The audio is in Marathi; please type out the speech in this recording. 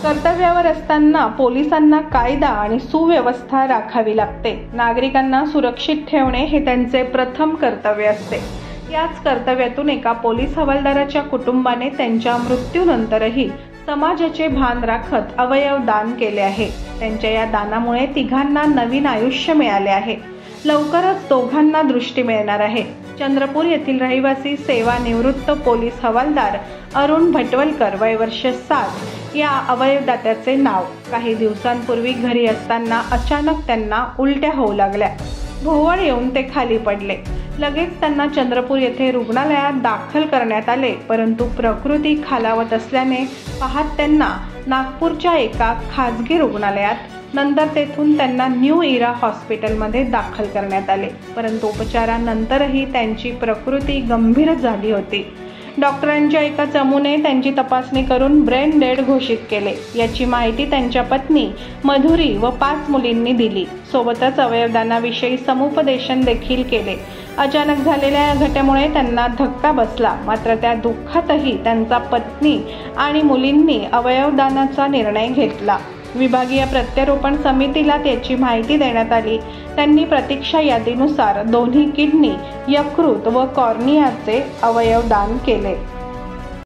कर्तव्यावर असताना पोलिसांना कायदा आणि सुव्यवस्था राखावी लागते। नागरिकांना सुरक्षित ठेवणे हे त्यांचे प्रथम कर्तव्य असते। याच कर्तव्यातून एका पोलीस हवालदाराच्या कुटुंबाने त्यांच्या मृत्यूनंतरही समाजाचे भान राखत अवयव दान केले आहे। त्यांच्या या दानामुळे तिघांना नवीन आयुष्य मिळाले आहे। लवकरच दोघांना दृष्टी मिळणार आहे। चंद्रपूर येथील रहिवासी सेवानिवृत्त पोलीस हवालदार अरुण भटवलकर वय वर्ष 60 या अवयवदात्याचे नाव। काही दिवसांपूर्वी घरी असताना अचानक त्यांना उलट्या होऊ लागल्या। भोवळ येऊन ते खाली पडले। लगेच त्यांना चंद्रपूर येथे रुग्णालयात दाखल करण्यात आले, परंतु प्रकृती खालावत असल्याने पाहत त्यांना नागपूरच्या एका खाजगी रुग्णालयात, नंतर तेथून त्यांना न्यू इरा हॉस्पिटलमध्ये दाखल करण्यात आले, परंतु उपचारानंतरही त्यांची प्रकृती गंभीर झाली होती। डॉक्टरांच्या एका चमूने त्यांची तपासणी करून ब्रेन डेड घोषित केले। याची माहिती त्यांच्या पत्नी मधुरी व 5 मुलींनी दिली। सोबतच अवयवदानाविषयी समुपदेशन देखील केले। अचानक झालेल्या या घटनेमुळे त्यांना धक्का बसला, मात्र त्या दुःखातही त्यांच्या पत्नी आणि मुलींनी अवयवदानाचा निर्णय घेतला। विभागीय प्रत्यारोपण समितीला त्याची माहिती देण्यात आली। त्यांनी प्रतीक्षा यादीनुसार दोन्ही किडनी, यकृत व कॉर्नियाचे अवयव दान केले।